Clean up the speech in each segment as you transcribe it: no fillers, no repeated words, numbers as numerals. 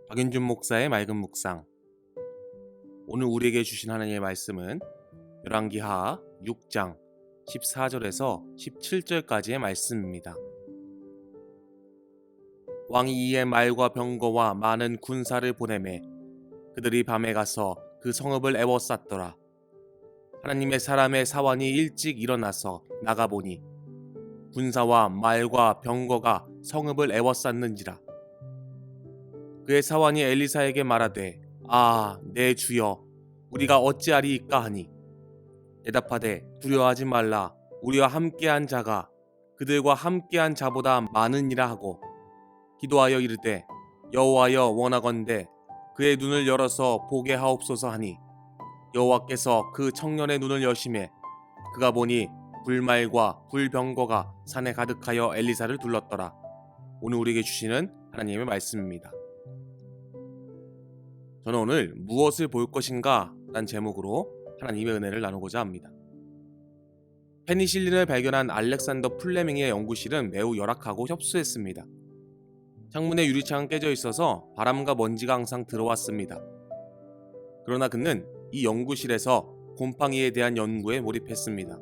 박윤준 목사의 맑은 묵상. 오늘 우리에게 주신 하나님의 말씀은 열왕기하 6장 14절에서 17절까지의 말씀입니다. 왕이 이에 말과 병거와 많은 군사를 보내매 그들이 밤에 가서 그 성읍을 에워쌌더라. 하나님의 사람의 사환이 일찍 일어나서 나가보니 군사와 말과 병거가 성읍을 에워쌌는지라. 그의 사환이 엘리사에게 말하되 내 주여 우리가 어찌하리이까 하니 대답하되 두려워하지 말라. 우리와 함께한 자가 그들과 함께한 자보다 많으니라 하고 기도하여 이르되 여호와여 원하건대 그의 눈을 열어서 보게 하옵소서 하니 여호와께서 그 청년의 눈을 여시매 그가 보니 불말과 불병거가 산에 가득하여 엘리사를 둘렀더라. 오늘 우리에게 주시는 하나님의 말씀입니다. 저는 오늘 무엇을 볼 것인가? 라는 제목으로 하나님의 은혜를 나누고자 합니다. 페니실린을 발견한 알렉산더 플레밍의 연구실은 매우 열악하고 협소했습니다. 창문에 유리창은 깨져 있어서 바람과 먼지가 항상 들어왔습니다. 그러나 그는 이 연구실에서 곰팡이에 대한 연구에 몰입했습니다.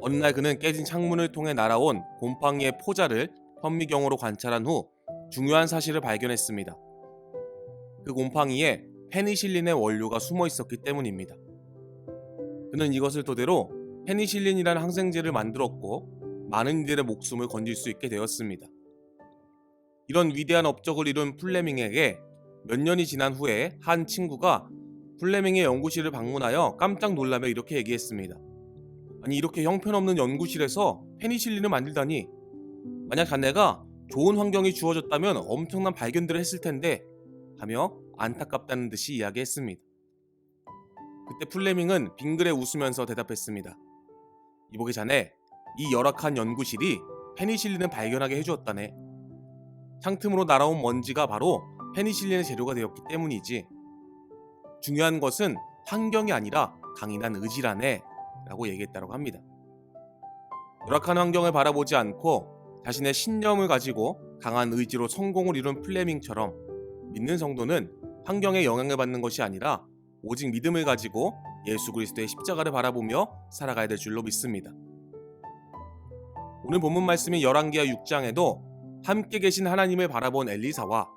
어느 날 그는 깨진 창문을 통해 날아온 곰팡이의 포자를 현미경으로 관찰한 후 중요한 사실을 발견했습니다. 그 곰팡이에 페니실린의 원료가 숨어 있었기 때문입니다. 그는 이것을 토대로 페니실린이라는 항생제를 만들었고 많은 이들의 목숨을 건질 수 있게 되었습니다. 이런 위대한 업적을 이룬 플레밍에게 몇 년이 지난 후에 한 친구가 플레밍의 연구실을 방문하여 깜짝 놀라며 이렇게 얘기했습니다. 아니, 이렇게 형편없는 연구실에서 페니실린을 만들다니. 만약 자네가 좋은 환경이 주어졌다면 엄청난 발견들을 했을 텐데 하며 안타깝다는 듯이 이야기했습니다. 그때 플레밍은 빙그레 웃으면서 대답했습니다. 이보게 자네, 이 열악한 연구실이 페니실린을 발견하게 해주었다네. 창틈으로 날아온 먼지가 바로 페니실린의 재료가 되었기 때문이지. 중요한 것은 환경이 아니라 강인한 의지라네 라고 얘기했다고 합니다. 열악한 환경을 바라보지 않고 자신의 신념을 가지고 강한 의지로 성공을 이룬 플레밍처럼 믿는 성도는 환경에 영향을 받는 것이 아니라 오직 믿음을 가지고 예수 그리스도의 십자가를 바라보며 살아가야 될 줄로 믿습니다. 오늘 본문 말씀인 열왕기하 6장에도 함께 계신 하나님을 바라본 엘리사와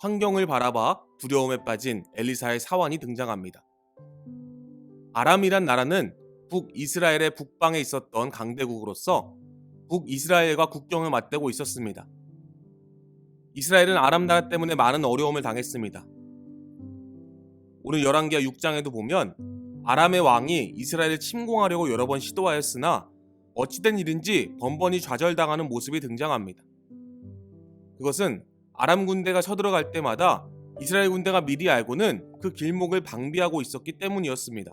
환경을 바라봐 두려움에 빠진 엘리사의 사환이 등장합니다. 아람이란 나라는 북이스라엘의 북방에 있었던 강대국으로서 북이스라엘과 국경을 맞대고 있었습니다. 이스라엘은 아람 나라 때문에 많은 어려움을 당했습니다. 오늘 열왕기하 6장에도 보면 아람의 왕이 이스라엘을 침공하려고 여러 번 시도하였으나 어찌된 일인지 번번이 좌절당하는 모습이 등장합니다. 그것은 아람 군대가 쳐들어갈 때마다 이스라엘 군대가 미리 알고는 그 길목을 방비하고 있었기 때문이었습니다.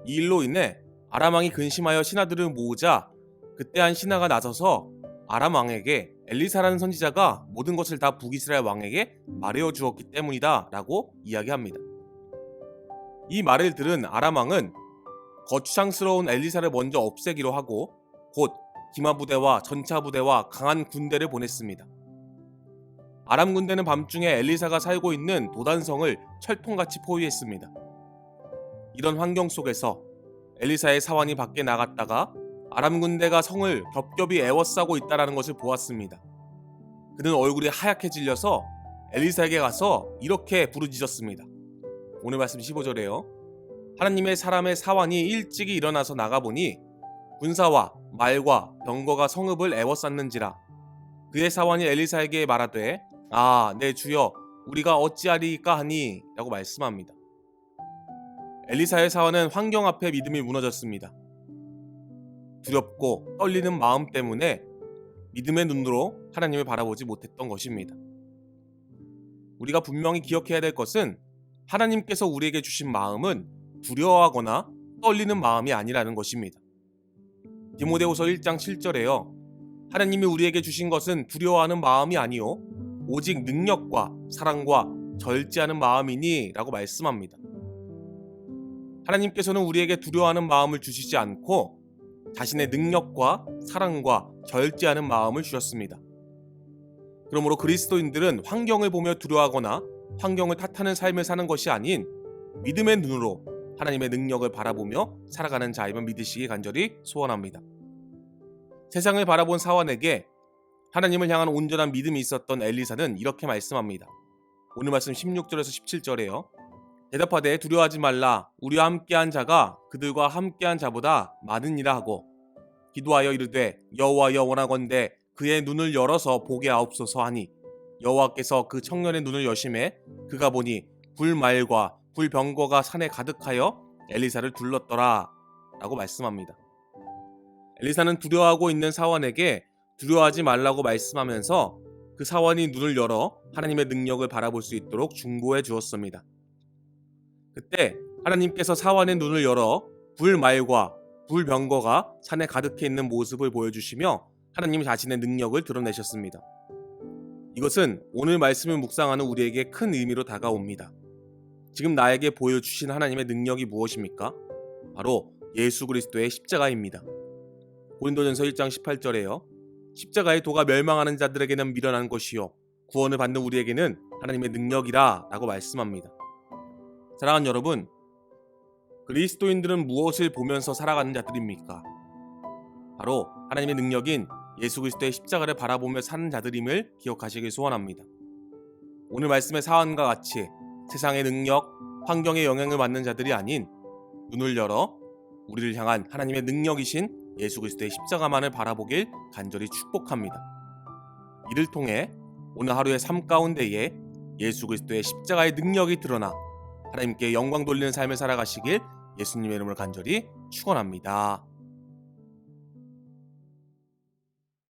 이 일로 인해 아람 왕이 근심하여 신하들을 모으자 그때 한 신하가 나서서 아람 왕에게 엘리사라는 선지자가 모든 것을 다 북이스라엘 왕에게 말해어 주었기 때문이다 라고 이야기합니다. 이 말을 들은 아람 왕은 거추장스러운 엘리사를 먼저 없애기로 하고 곧 기마 부대와 전차 부대와 강한 군대를 보냈습니다. 아람 군대는 밤중에 엘리사가 살고 있는 도단성을 철통같이 포위했습니다. 이런 환경 속에서 엘리사의 사환이 밖에 나갔다가 아람 군대가 성을 겹겹이 에워싸고 있다는 것을 보았습니다. 그는 얼굴이 하얗게 질려서 엘리사에게 가서 이렇게 부르짖었습니다. 오늘 말씀 15절에요. 하나님의 사람의 사환이 일찍이 일어나서 나가보니 군사와 말과 병거가 성읍을 에워쌌는지라. 그의 사환이 엘리사에게 말하되 내 주여 우리가 어찌하리이까 하니 라고 말씀합니다. 엘리사의 사환은 환경 앞에 믿음이 무너졌습니다. 두렵고 떨리는 마음 때문에 믿음의 눈으로 하나님을 바라보지 못했던 것입니다. 우리가 분명히 기억해야 될 것은 하나님께서 우리에게 주신 마음은 두려워하거나 떨리는 마음이 아니라는 것입니다. 디모데후서 1장 7절에요. 하나님이 우리에게 주신 것은 두려워하는 마음이 아니요 오직 능력과 사랑과 절제하는 마음이니 라고 말씀합니다. 하나님께서는 우리에게 두려워하는 마음을 주시지 않고 자신의 능력과 사랑과 절제하는 마음을 주셨습니다. 그러므로 그리스도인들은 환경을 보며 두려워하거나 환경을 탓하는 삶을 사는 것이 아닌 믿음의 눈으로 하나님의 능력을 바라보며 살아가는 자임을 믿으시기 간절히 소원합니다. 세상을 바라본 사환에게 하나님을 향한 온전한 믿음이 있었던 엘리사는 이렇게 말씀합니다. 오늘 말씀 16절에서 17절에요. 대답하되 두려워하지 말라. 우리와 함께한 자가 그들과 함께한 자보다 많으니라 하고 기도하여 이르되 여호와여 원하건대 그의 눈을 열어서 보게 하옵소서 하니 여호와께서 그 청년의 눈을 여심해 그가 보니 불말과 불병거가 산에 가득하여 엘리사를 둘렀더라 라고 말씀합니다. 엘리사는 두려워하고 있는 사환에게 두려워하지 말라고 말씀하면서 그 사환이 눈을 열어 하나님의 능력을 바라볼 수 있도록 중보해 주었습니다. 그때 하나님께서 사환의 눈을 열어 불말과 불병거가 산에 가득해 있는 모습을 보여주시며 하나님 자신의 능력을 드러내셨습니다. 이것은 오늘 말씀을 묵상하는 우리에게 큰 의미로 다가옵니다. 지금 나에게 보여주신 하나님의 능력이 무엇입니까? 바로 예수 그리스도의 십자가입니다. 고린도전서 1장 18절에요. 십자가의 도가 멸망하는 자들에게는 미련한 것이요 구원을 받는 우리에게는 하나님의 능력이라 라고 말씀합니다. 사랑하는 여러분, 그리스도인들은 무엇을 보면서 살아가는 자들입니까? 바로 하나님의 능력인 예수 그리스도의 십자가를 바라보며 사는 자들임을 기억하시길 소원합니다. 오늘 말씀의 사환과 같이 세상의 능력, 환경의 영향을 받는 자들이 아닌 눈을 열어 우리를 향한 하나님의 능력이신 예수 그리스도의 십자가만을 바라보길 간절히 축복합니다. 이를 통해 오늘 하루의 삶 가운데에 예수 그리스도의 십자가의 능력이 드러나 하나님께 영광 돌리는 삶을 살아가시길 예수님의 이름으로 간절히 축원합니다.